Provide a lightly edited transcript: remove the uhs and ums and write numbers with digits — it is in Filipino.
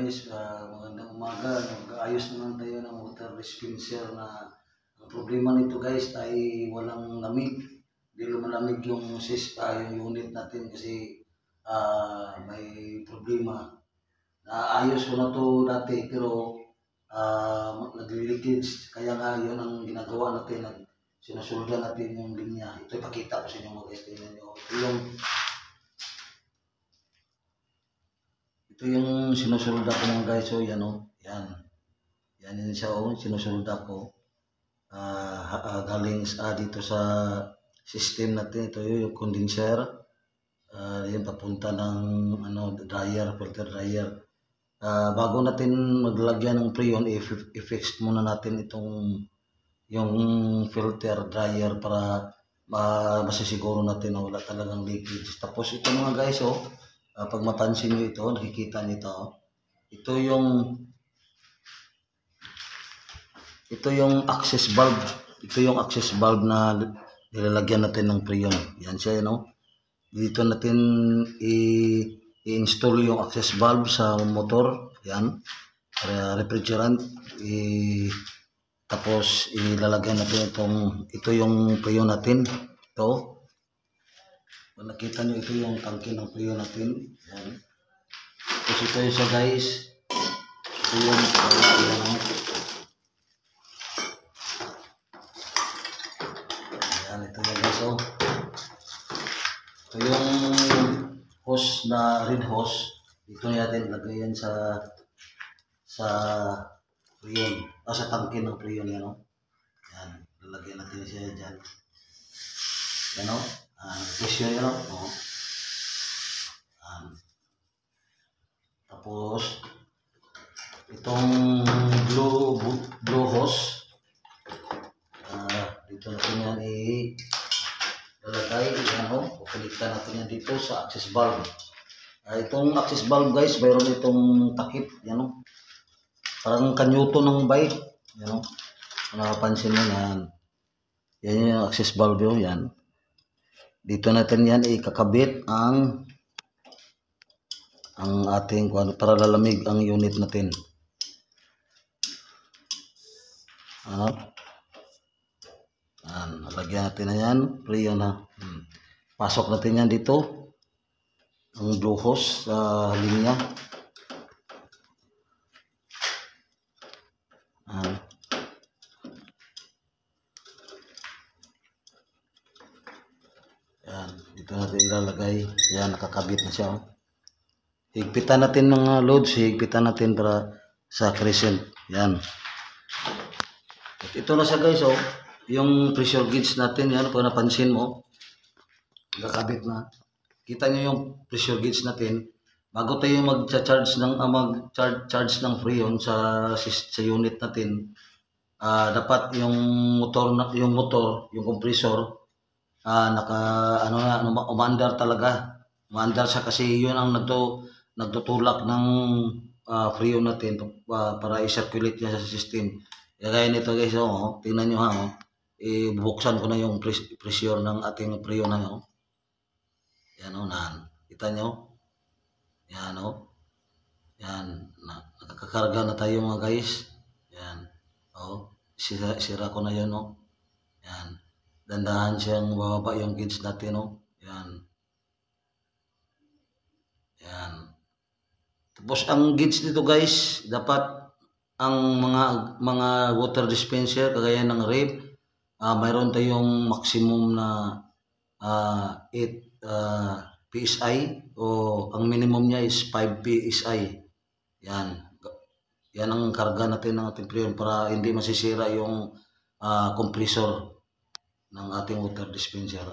guys, magandang umaga. Nag-ayos naman tayo ng water dispenser na ang problema nito guys ay walang lamig. Hindi lumalamig yung yung unit natin kasi may problema. Naayos ko na to dati pero nagli-leakage. Kaya nga yun ang ginagawa natin. Sinusulda natin yung linya. Ito ipakita ko sa inyo mga guys. Tingnan nyo. Ito yung sinusulda ko mga guys. So yan o. Yan. Yan yun siya o. Sinusulda ko. Galing dito sa system natin. Ito yung condenser. Yung papunta ng dryer, filter dryer. Bago natin maglagyan ng freon, i-fix muna natin yung filter dryer para masisiguro natin na wala talagang leakage. Tapos ito mga guys, pag mapansin nyo ito, nakikita nyo ito. Ito yung access valve. Ito yung access valve na nilalagyan natin ng freon. Yan siya, Dito natin i-install yung access valve sa motor. Yan. Refrigerant. Tapos ilalagyan natin ito yung freon natin. Ito. Kung nakita nyo, ito yung tangke ng freon natin. Yan. Tapos ito yung siya guys. Ito yung yan, ito yung guys. Ito yung hose na red hose. Ito natin lagay yan sa freon. Sa tangke ng freon yan. Yan. Lalagyan natin siya dyan. Yan pressure yan Tapos itong blue hose dito natin yan ilalagay. Yan pupulitan natin yan dito sa access valve. Itong access valve guys, mayroon itong takip. Yan parang kanyuto ng bike. Yan napapansin mo yan. Yan yung access valve yan. Dito natin yan ikakabit ang ating para lalamig ang unit natin. Lagyan natin na yan. Freon Pasok natin yan dito. Ang blue hose sa linya. Yan, dito natin ilalagay. Yan, nakakabit na siya. Higpitan natin ng loads, higpitan natin para sa crescent. Yan. At ito na siya guys, yung pressure gauge natin, yan, kung napansin mo, nakakabit na. Kita nyo yung pressure gauge natin. Bago tayo mag-charge ng freon sa unit natin, dapat yung motor, yung compressor, umandar talaga. Umandar siya kasi yun ang nagtutulak ng freon natin para i-circulate niya sa system. Kaya nito guys, tingnan nyo bubuksan ko na yung pressure ng ating freon na yan kita nyo. Yan yan, nakakakarga na tayo mga guys. Yan sira ko na yun yan. Dandahan siyang bababa yung gauge natin yan. Yan. Tapos ang gauge nito guys, dapat ang mga water dispenser kagaya ng rep, mayroon tayong maximum na 8 PSI o ang minimum niya is 5 PSI. Yan. Yan ang karga natin ng ating freon para hindi masisira yung compressor ng ating water dispenser.